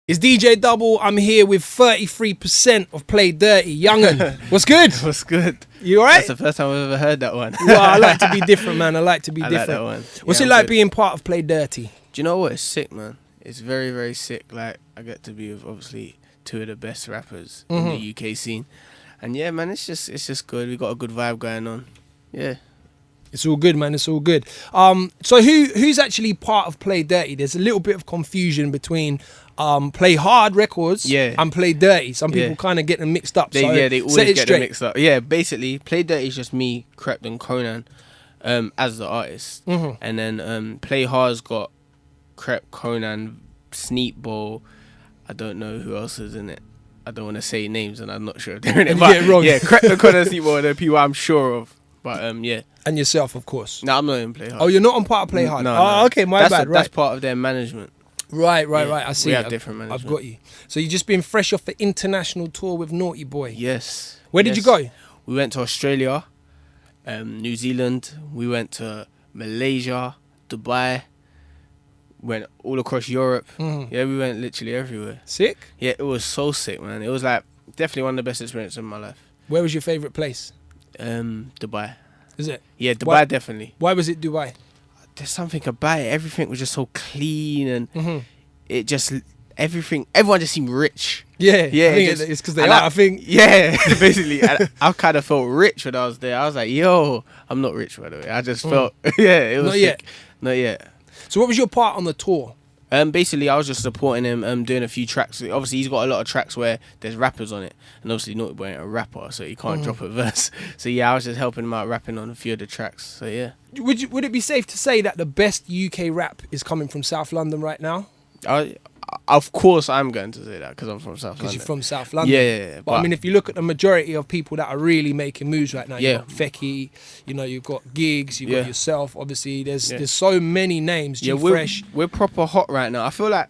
It's DJ Double. I'm here with 33% of Play Dirty. Yungen, what's good? What's good? You alright? That's the first time I've ever heard that one. Well, I like to be different, man. I like to be I different. like that one. What's Yeah, it I'm like good. being part of Play Dirty? Do you know what? It's sick, man. It's very, very sick. Like, I get to be with, obviously, two of the best rappers in the UK scene. And yeah, man, it's just good. We got a good vibe going on. Yeah. It's all good, man. It's all good. So who's actually part of Play Dirty? There's a little bit of confusion between Play Hard Records and Play Dirty. Some people kind of get them mixed up. They always get them mixed up. Yeah, basically, Play Dirty is just me, Krept and Konan as the artist. And then Play Hard's got Krept, Konan, Sneakbo. I don't know who else is in it. I don't want to say names and I'm not sure if they're in it. But wrong. Yeah, Krept and Konan, Sneakbo are the people I'm sure of. But yeah. And yourself, of course. No, I'm not in Play Hard. Oh, you're not on part of Play Hard? No. Okay, my bad. That's part of their management. Right. I see. We have different management. I've got you. So you've just been fresh off the international tour with Naughty Boy. Yes. Where did you go? We went to Australia, New Zealand. We went to Malaysia, Dubai. Went all across Europe. Yeah, we went literally everywhere. Sick? Yeah, it was so sick, man. It was like definitely one of the best experiences of my life. Where was your favourite place? Dubai. Is it? Yeah, Dubai definitely. Why was it Dubai? There's something about it. Everything was just so clean and it just everyone just seemed rich. Yeah. I think it's because they are. I think. Yeah, basically. I kind of felt rich when I was there. I was like, yo, I'm not rich, by the way. I just felt, it was sick. Not yet. So what was your part on the tour? Basically, I was just supporting him, doing a few tracks. Obviously, he's got a lot of tracks where there's rappers on it. And obviously, Naughty Boy ain't a rapper, so he can't drop a verse. So yeah, I was just helping him out rapping on a few of the tracks. So yeah. Would it be safe to say that the best UK rap is coming from South London right now? Of course, I'm going to say that because I'm from South London. Because you're from South London. Yeah. But I mean, if you look at the majority of people that are really making moves right now, you've got Fecky, you've got Gigs, you've got yourself. Obviously, there's so many names. G-Fresh. We're proper hot right now. I feel like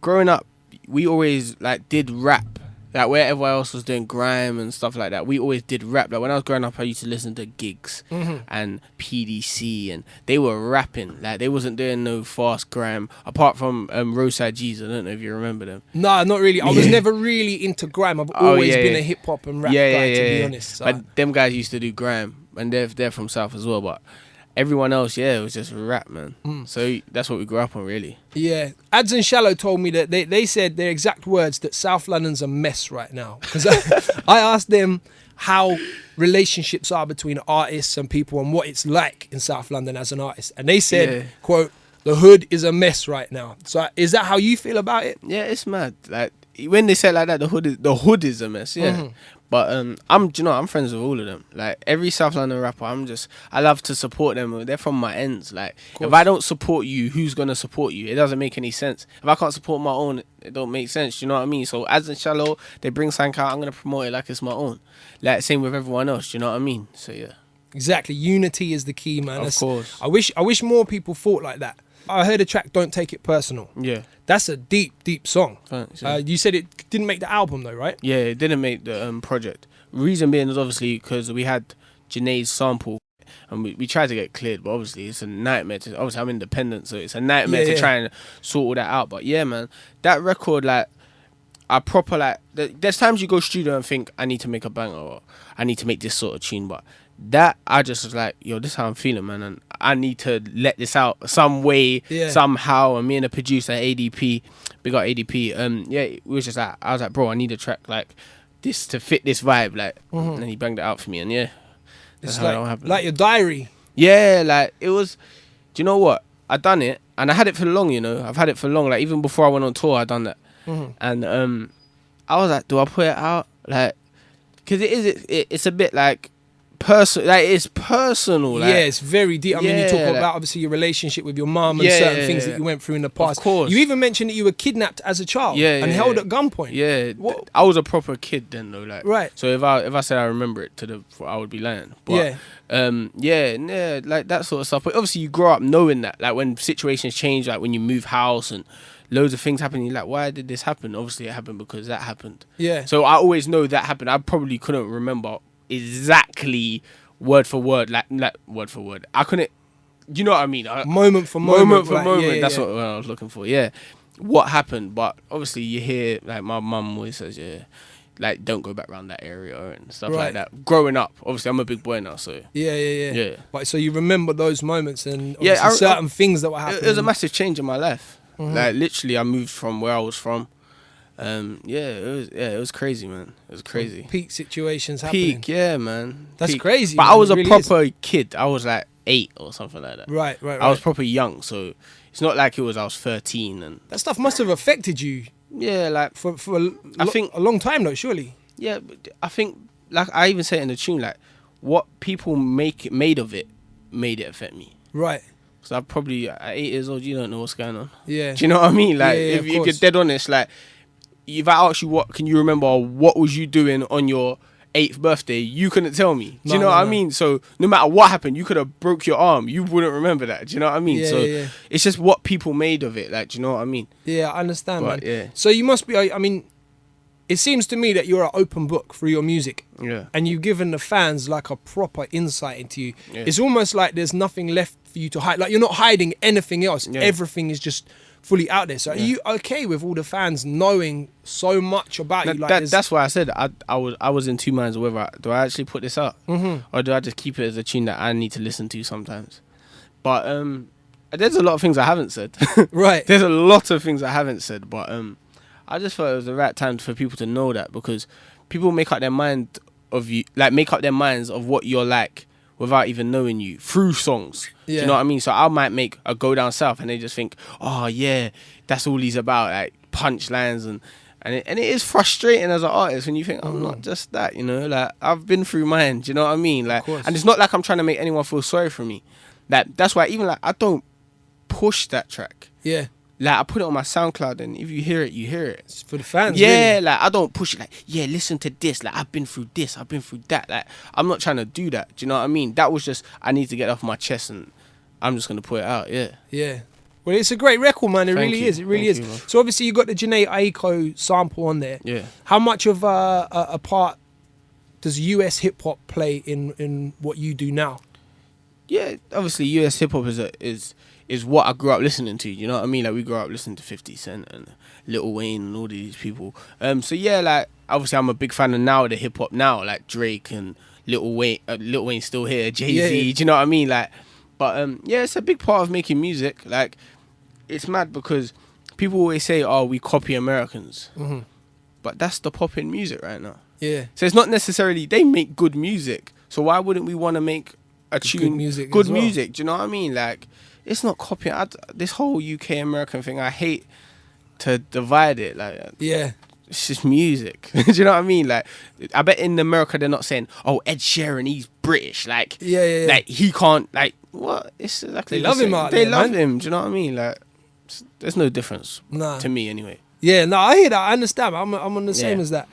growing up, we always did rap. Like where everyone else was doing grime and stuff like that, we always did rap. Like when I was growing up, I used to listen to Gigs and PDC, and they were rapping. Like they wasn't doing no fast grime. Apart from Roadside G's, I don't know if you remember them. No, not really. I was never really into grime. I've always been a hip hop and rap guy, to be honest. So. But them guys used to do grime, and they're from South as well. But everyone else, it was just rap, man. So that's what we grew up on, really. Yeah. Ads and Shallow told me that they said their exact words that South London's a mess right now. Because I asked them how relationships are between artists and people and what it's like in South London as an artist. And they said, quote, the hood is a mess right now. So is that how you feel about it? Yeah, it's mad. Like when they say it like that, the hood is a mess, But I'm friends with all of them. Like every South London rapper, I love to support them. They're from my ends. Like if I don't support you, who's gonna support you? It doesn't make any sense. If I can't support my own, it don't make sense. You know what I mean? So as in Shallow, they bring something out, I'm gonna promote it like it's my own. Like same with everyone else. You know what I mean? So yeah. Exactly. Unity is the key, man. Of course. I wish more people thought like that. I heard a track, Don't Take It Personal. Yeah. That's a deep, deep song. Thanks, You said it didn't make the album though, right? Yeah, it didn't make the project. Reason being is obviously because we had Janae's sample and we tried to get cleared, but obviously it's a nightmare. Obviously I'm independent, so it's a nightmare to try and sort all that out. But yeah, man, that record, there's times you go studio and think, I need to make a banger or I need to make this sort of tune, but that I just was like, yo, this is how I'm feeling, man, and I need to let this out some way, somehow. And me and the producer ADP, big up ADP, we was just like, I was like, bro, I need a track like this to fit this vibe, and he banged it out for me, and that's how it happened. Like your diary. Yeah, like it was. Do you know what? I done it, and I had it for long. I've had it for long. Like even before I went on tour, I done that, and I was like, do I put it out? Like, because it's a bit like personal. Like it's personal. Like, it's very deep. I mean, you talk about obviously your relationship with your mum and certain things that you went through in the past. Of course. You even mentioned that you were kidnapped as a child and held at gunpoint. Yeah, I was a proper kid then though. Like, right. So if I said I remember it I would be lying. But, like that sort of stuff. But obviously you grow up knowing that. Like when situations change, like when you move house and loads of things happen, you're like, why did this happen? Obviously it happened because that happened. Yeah. So I always know that happened. I probably couldn't remember exactly word for word, like word for word. I couldn't, you know what I mean? Moment for moment. That's what I was looking for. Yeah. what happened, but obviously you hear, like, my mum always says, yeah, like, don't go back around that area and stuff like that. Growing up, obviously I'm a big boy now, so yeah. But so you remember those moments and certain things that were happening. It was a massive change in my life. Like, literally, I moved from where I was from. It was crazy, man. It was crazy. Peak situations happening. Yeah, man. That's crazy. But man. I was really a proper kid. I was like 8 or something like that. Right. I was proper young, so it's not like I was 13 and that stuff must have affected you. Yeah, like for I think a long time though, surely. Yeah, but I think, like I even say it in the tune, like what people made of it made it affect me. Right. So I probably at 8 years old, you don't know what's going on. Yeah. Do you know what I mean? Like if you're dead honest, like if I asked you what can you remember, what was you doing on your 8th birthday, you couldn't tell me. Do you know what I mean? So no matter what happened, you could have broke your arm, you wouldn't remember that. Do you know what I mean? It's just what people made of it. Like, do you know what I mean? Yeah, I understand, but, man. Yeah. So you must be. I mean, it seems to me that you're an open book through your music. Yeah. And you've given the fans like a proper insight into you. Yeah. It's almost like there's nothing left for you to hide. Like you're not hiding anything else. Yeah. Everything is just fully out there. So are you okay with all the fans knowing so much about you? Like that's why I said I was in two minds of whether do I actually put this out or do I just keep it as a tune that I need to listen to sometimes. But there's a lot of things I haven't said. Right. There's a lot of things I haven't said, but I just thought it was the right time for people to know that, because people make up their mind of you, like make up their minds of what you're like without even knowing you through songs. Yeah. Do you know what I mean? So I might make a Go Down South and they just think, oh yeah, that's all he's about, like punchlines and it is frustrating as an artist when you think I'm not just that, you know, like I've been through mine. Do you know what I mean? Like, and it's not like I'm trying to make anyone feel sorry for me. Like that's why even like I don't push that track. Yeah. Like I put it on my SoundCloud, and if you hear it, you hear it. It's for the fans. Yeah, really. like I don't push it. Like, yeah, listen to this. Like I've been through this. I've been through that. Like I'm not trying to do that. Do you know what I mean? That was just I need to get off my chest, and I'm just gonna put it out. Yeah. Yeah. Well, it's a great record, man. It really is. It really is. So obviously you got the Jhené Aiko sample on there. Yeah. How much of a part does US hip hop play in what you do now? Yeah, obviously US hip hop is what I grew up listening to, you know what I mean? Like we grew up listening to 50 Cent and Lil Wayne and all these people. So yeah, like obviously I'm a big fan of now the hip hop now, like Drake and Lil Wayne's still here, Jay-Z, do you know what I mean? Like, but yeah, it's a big part of making music. Like it's mad because people always say, "Oh, we copy Americans," but that's the popping music right now. Yeah. So it's not necessarily they make good music. So why wouldn't we want to make a tune, good music? Do you know what I mean? Like. It's not copying. This whole UK American thing, I hate to divide it. Like, yeah, it's just music. Do you know what I mean? Like, I bet in America they're not saying, "Oh, Ed Sheeran, he's British." Like, yeah. Like he can't. Like, what? It's exactly. They love him out there. They love him. Do you know what I mean? Like, there's no difference to me anyway. Yeah, no, I hear that. I understand. I'm on the same as that.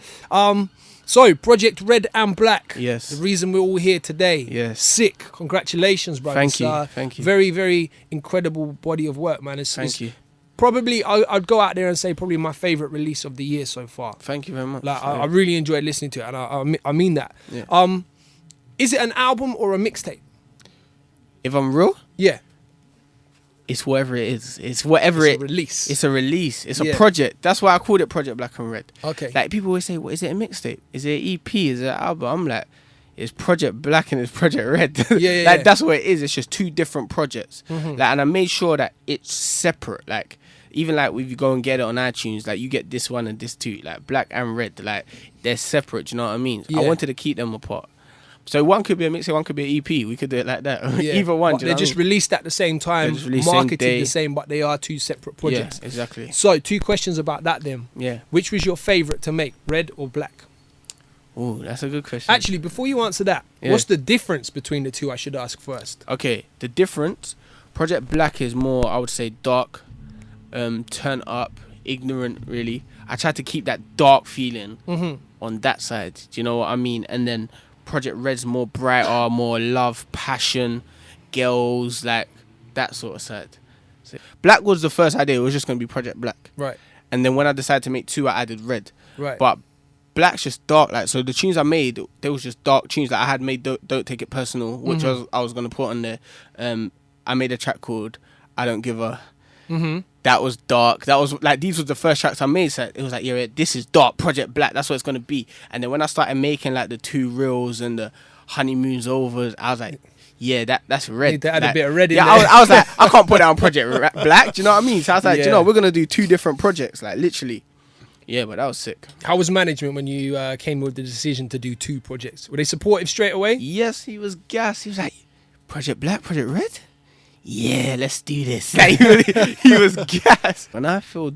So, Project Red and Black. Yes. The reason we're all here today. Yes. Sick. Congratulations, brother. Thank you. Thank you. Very, very incredible body of work, man. Thank you. Probably, I'd go out there and say probably my favourite release of the year so far. Thank you very much. Like, I really enjoyed listening to it, and I mean that. Yeah. Is it an album or a mixtape? If I'm real? Yeah. It's whatever it is. It's whatever it's a release. It's a release. It's a project. That's why I called it Project Black and Red. Okay. Like people always say, "What is it? A mixtape? Is it an EP? Is it an album?" I'm like, it's Project Black and it's Project Red. Like that's what it is. It's just two different projects. Like, and I made sure that it's separate. Like even like if you go and get it on iTunes, like you get this one and this too. Like Black and Red. Like they're separate. Do you know what I mean? I wanted to keep them apart. So one could be a mixtape, one could be an EP. We could do it like that. Yeah. Either one. They're just released at the same time, marketed the same, but they are two separate projects. Yeah, exactly. So 2 questions about that then. Yeah. Which was your favourite to make, Red or Black? Oh, that's a good question. Actually, before you answer that, what's the difference between the two? I should ask first. Okay, the difference, Project Black is more, I would say, dark, turn up, ignorant, really. I tried to keep that dark feeling on that side. Do you know what I mean? And then Project Red's more brighter, more love, passion, girls, like that sort of side. So Black was the first idea. It was just going to be Project Black. Right. And then when I decided to make 2, I added Red. Right. But Black's just dark. Like, so the tunes I made, they was just dark tunes. Like I had made Don't Take It Personal, which I was going to put on there. I made a track called I Don't Give a... That was dark. That was like, these were the first tracks I made. So it was like, yeah, this is dark, Project Black. That's what it's gonna be. And then when I started making like the 2 reels and the Honeymoon's Over, I was like, yeah, that's red. Need to add like, a bit of red in yeah, there. I was like, I can't put that on Project Black. Do you know what I mean? So I was like, you know, we're gonna do 2 different projects, like literally. Yeah, but that was sick. How was management when you came with the decision to do 2 projects? Were they supportive straight away? Yes, he was gassed. He was like, Project Black, Project Red? Yeah, let's do this. Like, he was gassed. When I feel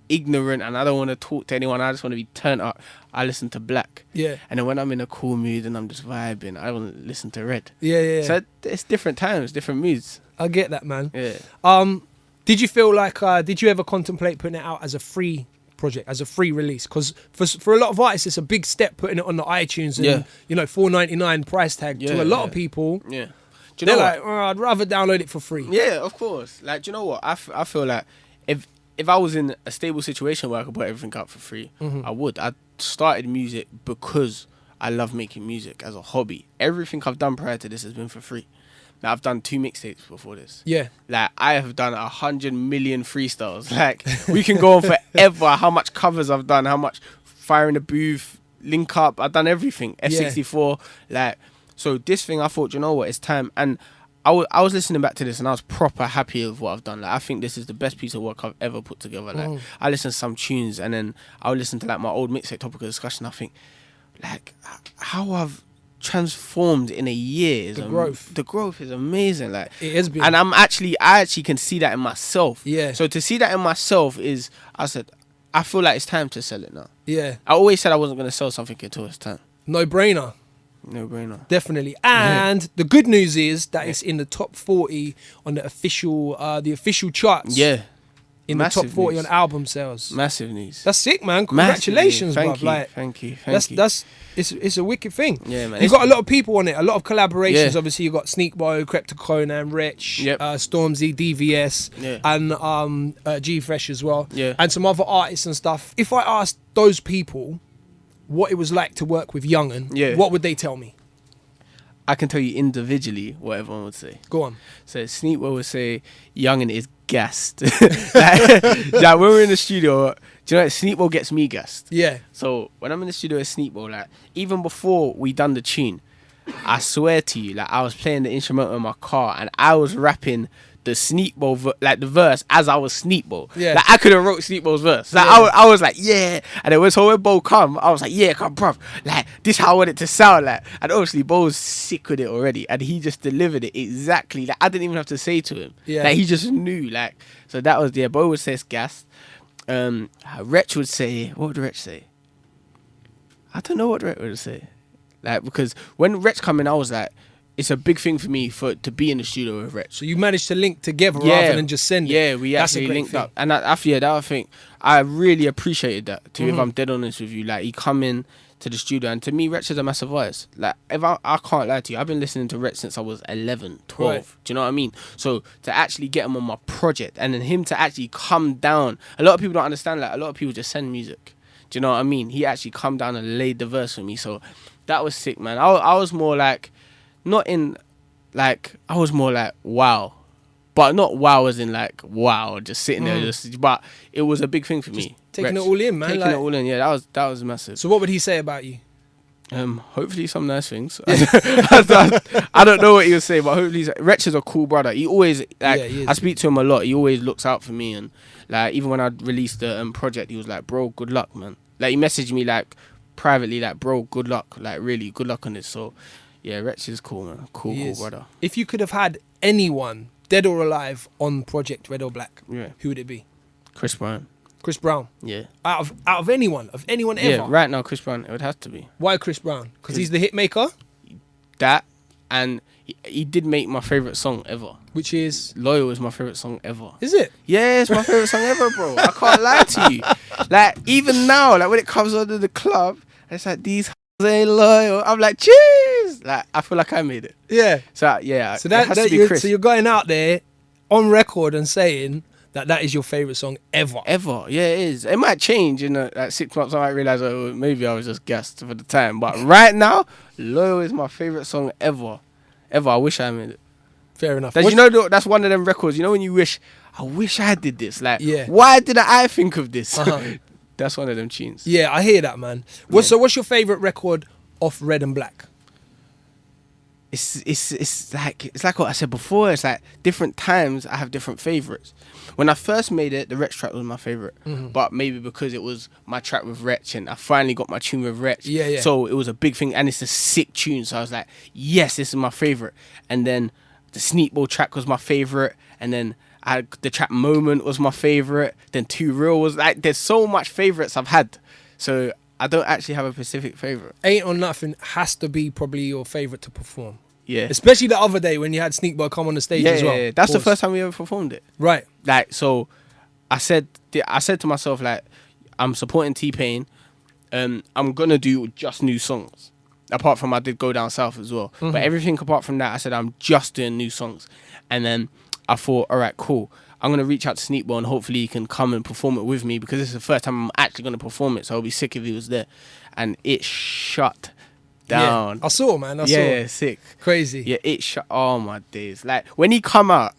ignorant and I don't want to talk to anyone, I just want to be turned up, I listen to Black. Yeah. And then when I'm in a cool mood and I'm just vibing, I want to listen to Red. Yeah. So it's different times, different moods. I get that, man. Yeah. Did you feel like, did you ever contemplate putting it out as a free project, as a free release? Because for a lot of artists, it's a big step putting it on the iTunes and, you know, $4.99 price tag to a lot of people. Yeah. Do you know they're like, I'd rather download it for free. Yeah, of course. Like, do you know what? I feel like if I was in a stable situation where I could put everything out for free, I would. I started music because I love making music as a hobby. Everything I've done prior to this has been for free. Like, I've done 2 mixtapes before this. Yeah. Like, I have done 100 million freestyles. Like, we can go on forever. How much covers I've done, how much Fire in the Booth, Link Up. I've done everything. F64. Like, so this thing, I thought, you know what, it's time. And I was listening back to this and I was proper happy with what I've done. Like, I think this is the best piece of work I've ever put together. Like, I listen to some tunes and then I'll listen to like my old mixtape Topic of Discussion. I think, like, how I've transformed in a year. The growth is amazing. Like, it has been. And I actually can see that in myself. Yeah. So to see that in myself is, I said, I feel like it's time to sell it now. Yeah. I always said I wasn't going to sell something until it's time. No brainer. No brainer. Definitely. And the good news is that it's in the top 40 on the official charts. Yeah. In Massive the top 40 news. on album sales. Massive news. That's sick, man. Congratulations, Thank bruv. you. Like, Thank you. It's a wicked thing. Yeah, man. You've got a lot of people on it, a lot of collaborations. Yeah. Obviously, you've got Sneakbo, Krept, Konan, Wretch, Yep. Stormzy, DVS, and G Fresh as well. Yeah. And some other artists and stuff. If I asked those people what it was like to work with Yungen, what would they tell me? I can tell you individually what everyone would say. Go on. So Sneakbo would say Yungen is gassed. Like, when we're in the studio, do you know, Sneakbo gets me gassed. Yeah. So when I'm in the studio with Sneakbo, like, even before we done the tune, I swear to you, like, I was playing the instrumental in my car and I was rapping the Sneakbo, like the verse as I was Sneakbo. Yeah. Like, I could have wrote Sneakbo's verse. Like, I was like, yeah. And then when Bo come, I was like, yeah, come, bruv. Like, this how I want it to sound like. And obviously, Bo was sick with it already. And he just delivered it exactly. Like, I didn't even have to say to him. Yeah. Like, he just knew. Like, so that was, Bo would say it's gassed. Wretch would say, what would Wretch say? I don't know what Wretch would say. Like, because when Wretch come in, I was like, it's a big thing for me to be in the studio with Wretch. So you managed to link together rather than just send it. Yeah, we actually linked up. And I think I really appreciated that too, if I'm dead honest with you. Like, he come in to the studio, and to me, Wretch is a massive artist. Like, if I can't lie to you, I've been listening to Wretch since I was 11, 12. Right. Do you know what I mean? So to actually get him on my project, and then him to actually come down, a lot of people don't understand, like, a lot of people just send music. Do you know what I mean? He actually come down and laid the verse for me. So that was sick, man. I was more like, I was more like, wow. But not wow as in like, wow, just sitting there. But it was a big thing for me. Taking Wretch. it all in, man. Taking it all in, yeah. That was massive. So what would he say about you? Hopefully some nice things. I don't know what he would say, but hopefully Wretch is a cool brother. He always, like, I speak to him a lot. He always looks out for me, and like, even when I released the project, he was like, bro, good luck, man. Like, he messaged me like privately, like, bro, good luck, like, really good luck on this. So yeah, Wretch is cool, man. Cool brother. If you could have had anyone, dead or alive, on Project Red or Black, who would it be? Chris Brown. Chris Brown. Yeah. Out of anyone ever. Yeah, right now Chris Brown, it would have to be. Why Chris Brown? Because he's the hit maker. That, and he did make my favorite song ever. Which is Loyal is my favorite song ever. Is it? Yeah, it's my favorite song ever, bro. I can't lie to you. Like, even now, like, when it comes onto the club, it's like, these ain't loyal. I'm like, cheers. Like, I feel like I made it. Yeah. So yeah. So that you're going out there on record and saying that is your favorite song ever. Ever. Yeah, it is. It might change in like 6 months. I might realize, oh, maybe I was just gassed for the time. But right now, Loyal is my favorite song ever. Ever. I wish I made it. Fair enough. You know, that's one of them records. You know when you wish, I wish I did this. Like, why didn't I think of this? That's one of them tunes. Yeah, I hear that, man. So what's your favourite record off Red and Black? It's like what I said before. It's like different times I have different favourites. When I first made it, the Wretch track was my favourite. But maybe because it was my track with Wretch and I finally got my tune with Wretch. Yeah. So it was a big thing and it's a sick tune. So I was like, yes, this is my favourite. And then the Sneakbo track was my favourite. And then the track Moment was my favourite. Then Too Real was like, there's so much favourites I've had. So I don't actually have a specific favourite. Ain't or Nothing has to be probably your favourite to perform. Yeah. Especially the other day when you had Sneakbo come on the stage as well. Yeah. That's the first time we ever performed it. Right. Like, so I said to myself, like, I'm supporting T-Pain. I'm going to do just new songs. Apart from I did Go Down South as well. But everything apart from that, I said, I'm just doing new songs. And then I thought, all right, cool. I'm going to reach out to Sneakbo and hopefully he can come and perform it with me because this is the first time I'm actually going to perform it. So I'll be sick if he was there. And it shut down. Yeah. I saw, man. I saw. Yeah, sick. Crazy. Yeah, it shut. Oh, my days. Like, when he come out,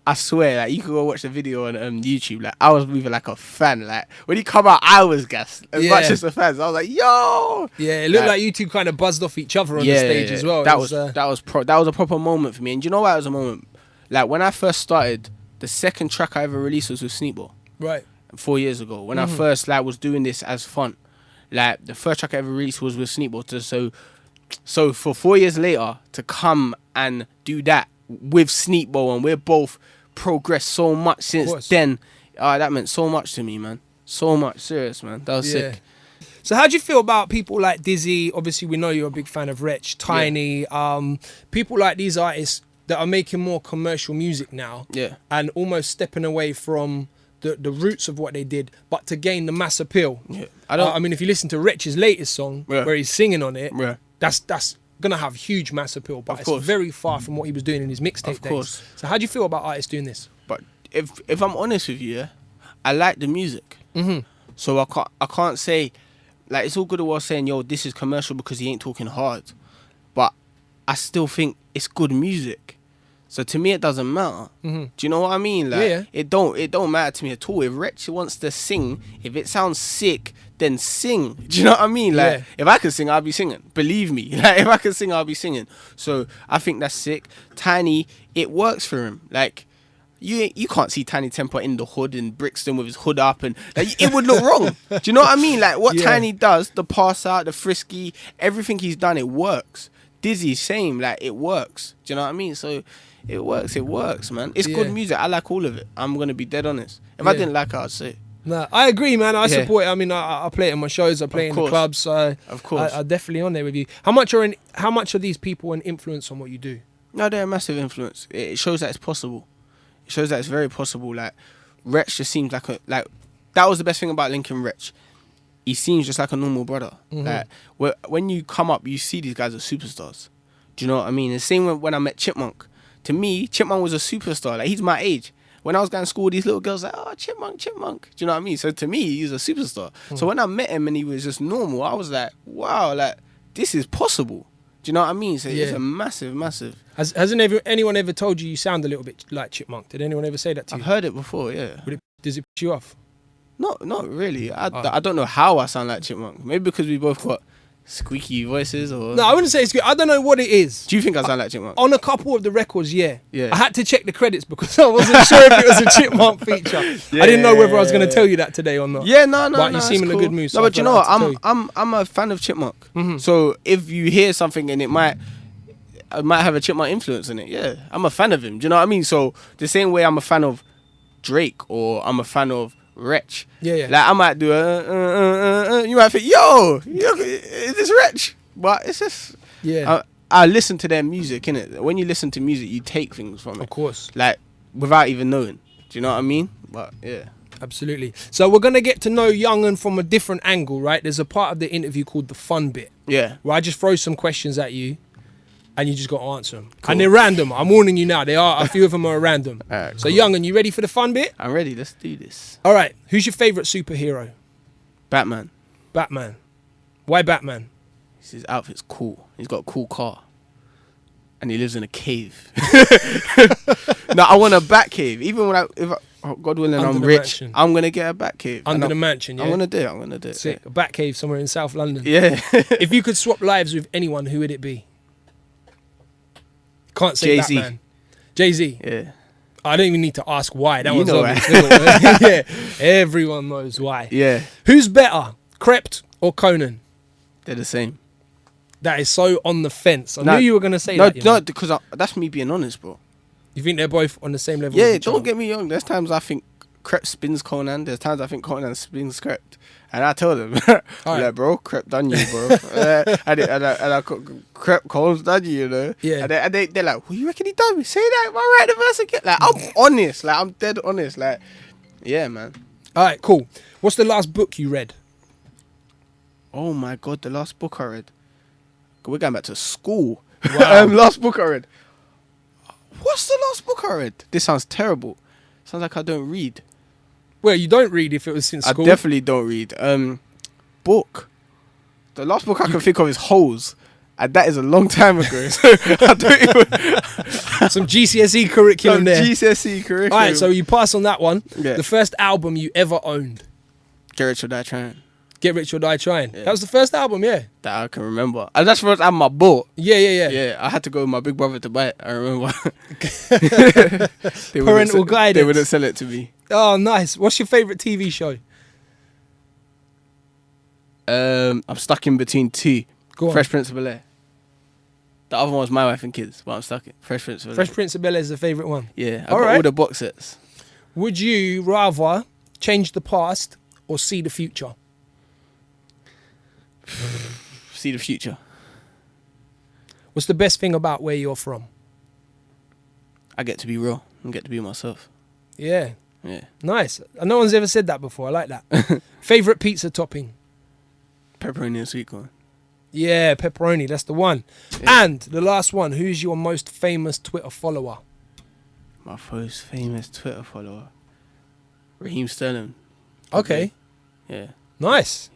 I swear, like, you could go watch the video on YouTube. Like, I was moving like a fan. Like, when he come out, I was gassed as much as the fans. I was like, yo. Yeah, it looked like you two kind of buzzed off each other on the stage as well. That was a proper moment for me. And you know why it was a moment? Like, when I first started, the second track I ever released was with Sneakbo. Right. 4 years ago. When I first was doing this as fun. Like, the first track I ever released was with Sneakbo. So for 4 years later, to come and do that with Sneakbo, and we're both progressed so much since then, that meant so much to me, man. So much. Serious, man. That was sick. So how do you feel about people like Dizzy? Obviously, we know you're a big fan of Wretch, Tiny, people like these artists that are making more commercial music now, and almost stepping away from the roots of what they did, but to gain the mass appeal. Yeah. I mean, if you listen to Wretch's latest song, where he's singing on it, that's gonna have huge mass appeal, but it's very far from what he was doing in his mixtape days. So how do you feel about artists doing this? But if I'm honest with you, I like the music. So I can't say, like, it's all good and well saying, yo, this is commercial because he ain't talking hard, but I still think it's good music. So to me, it doesn't matter. Do you know what I mean? Like, it don't matter to me at all. If Wretch wants to sing, if it sounds sick, then sing. Do you know what I mean? Like, if I could sing, I'll be singing. Believe me. Like, if I could sing, I'll be singing. So I think that's sick. Tiny, it works for him. Like, you can't see Tiny Temper in the hood in Brixton with his hood up, and like, it would look wrong. Do you know what I mean? Like, what Tiny does, the pass out, the frisky, everything he's done, it works. Dizzy, same. Like, it works. Do you know what I mean? So it works, man. It's good music. I like all of it. I'm going to be dead honest. If I didn't like it, I'd say. Nah, I agree, man. I support it. I mean, I play it in my shows. I play it in the clubs. So of course. I'm definitely on there with you. How much are these people an influence on what you do? No, they're a massive influence. It shows that it's possible. It shows that it's very possible. Like, Wretch just seems like that was the best thing about linking Wretch. He seems just like a normal brother. Like, when you come up, you see these guys are superstars. Do you know what I mean? The same when I met Chipmunk. To me, Chipmunk was a superstar. Like, he's my age. When I was going to school, these little girls like, oh, Chipmunk. Do you know what I mean? So to me, he's a superstar. So when I met him and he was just normal, I was like, wow, like, this is possible. Do you know what I mean? So it's a massive. Hasn't anyone ever told you sound a little bit like Chipmunk? Did anyone ever say that to you? I've heard it before, yeah. Does it piss you off? Not really. I don't know how I sound like Chipmunk. Maybe because we both got squeaky voices, or no, I wouldn't say squeaky. I don't know what it is. Do you think I sound like Chipmunk? On a couple of the records, yeah. I had to check the credits because I wasn't sure if it was a Chipmunk feature. I didn't know whether I was going to tell you that today or not. Yeah, no. But you seem in a good mood. So no, but you know what? I'm a fan of Chipmunk. So if you hear something and I might have a Chipmunk influence in it, yeah, I'm a fan of him. Do you know what I mean? So the same way I'm a fan of Drake or I'm a fan of Wretch. Yeah. Like, I might do you might think, yo, is this Wretch? But it's just, I listen to their music, innit? When you listen to music, you take things from it. Of course. Like, without even knowing. Do you know what I mean? But, yeah. Absolutely. So we're going to get to know Yungen from a different angle, right? There's a part of the interview called the fun bit. Yeah. Where I just throw some questions at you and you just got to answer them. Cool. And they're random. I'm warning you now. A few of them are random. Right, so cool. Yungen, you ready for the fun bit? I'm ready. Let's do this. All right. Who's your favourite superhero? Batman. Batman. Why Batman? His outfit's cool. He's got a cool car. and he lives in a cave. No, I want a bat cave. Even when if God willing, Under I'm the rich, mansion. I'm gonna get a bat cave. Under the mansion, yeah. I'm gonna do it. Sick. A bat cave somewhere in South London. Yeah. If you could swap lives with anyone, who would it be? Can't say Jay-Z. Batman. Jay-Z. Yeah. I don't even need to ask why. That You one's know obvious. Yeah. Everyone knows why. Yeah. Who's better, Krept or Konan? They're the same. That is so on the fence. I No, knew you were going to say No, that. You know? no, because that's me being honest, bro. You think they're both on the same level? Yeah, as each don't other? get me wrong. There's times I think Krept spins Konan. There's times I think Konan spins Krept. And I tell them, Alright. like, bro, Krept done you, bro. Krept Cole's done you, you know. Yeah. And they're like, well, you reckon he done me? Say that, am I right the verse again? Like, I'm honest. Like, I'm dead honest. Like, yeah, man. All right, cool. What's the last book you read? Oh my God, the last book I read. We're going back to school. Wow. Last book I read. What's the last book I read? This sounds terrible. Sounds like I don't read. Well, you don't read if it was since school. I definitely don't read. Book. The last book I can think of is Holes. And that is a long time ago. So I don't even... Some GCSE curriculum there. GCSE curriculum. All right, so you pass on that one. Yeah. The first album you ever owned. Get Rich or Die Trying. Get Rich or Die Trying. Yeah. That was the first album, yeah. That I can remember. And that's the first album I bought. Yeah. Yeah, I had to go with my big brother to buy it. I remember. Parental guidance. They wouldn't sell it to me. Oh, nice. What's your favourite TV show? I'm stuck in between two. Go on. Fresh Prince of Bel-Air. The other one was My Wife and Kids, but I'm stuck in Fresh Prince of Bel-Air. Fresh Prince of Bel-Air is the favourite one. Yeah, I All got right. all the box sets. Would you rather change the past or see the future? See the future. What's the best thing about where you're from? I get to be real and get to be myself. Yeah. Yeah. Nice. No one's ever said that before. I like that. Favourite pizza topping? Pepperoni and sweet corn. Yeah, pepperoni. That's the one. Yeah. And the last one. Who's your most famous Twitter follower? My most famous Twitter follower. Raheem Sterling. Okay. Yeah. Nice.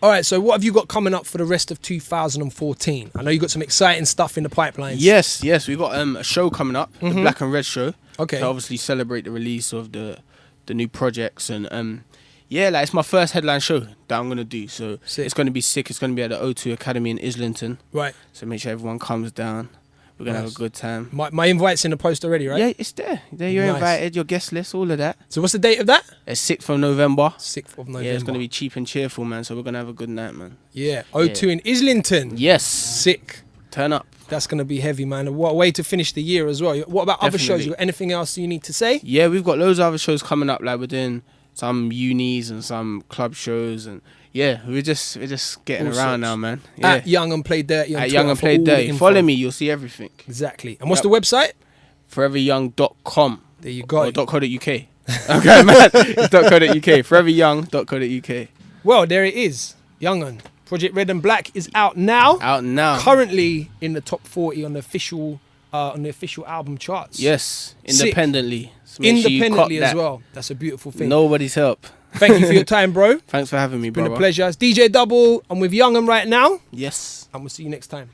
All right, so what have you got coming up for the rest of 2014? I know you got some exciting stuff in the pipelines. Yes. We got a show coming up, the Black and Red show. Okay. To obviously celebrate the release of the new projects and yeah, like it's my first headline show that I'm gonna do. So Sick. it's gonna be sick. It's gonna be at the O2 Academy in Islington. Right. So make sure everyone comes down. We're gonna have Nice. a good time. My invite's in the post already, right? Yeah, it's there. You're Nice. invited. Your guest list, all of that. So what's the date of that? It's 6th of November. 6th of November. Yeah, it's gonna be cheap and cheerful, man. So we're gonna have a good night, man. Yeah. O2 in Islington. Yes. Sick. Turn up. That's going to be heavy, man. What a way to finish the year as well. What about other shows? Definitely. You got anything else you need to say? Yeah, we've got loads of other shows coming up. Like we're doing some unis and some club shows, and yeah, we're just getting All around sorts. now, man. Yeah. At Young and Play Dirty on At Twitter Young and for Play all the Dirty. info. Follow me, you'll see everything. Exactly. And what's Yep. the website? foreveryoung.com There you go. or .co.uk. Okay, man. It's .co.uk. Foreveryoung.co.uk. Well, there it is. Yungen. Project Red and Black is out now. Out now. Currently in the top 40 on the official album charts. Yes, Sick. independently. So make sure you Independently cop as that. well. That's a beautiful thing. Nobody's help. Thank you for your time, bro. Thanks for having me, It's been brother. a pleasure. It's DJ DUBL. I'm with Yungen right now, Yes. and we'll see you next time.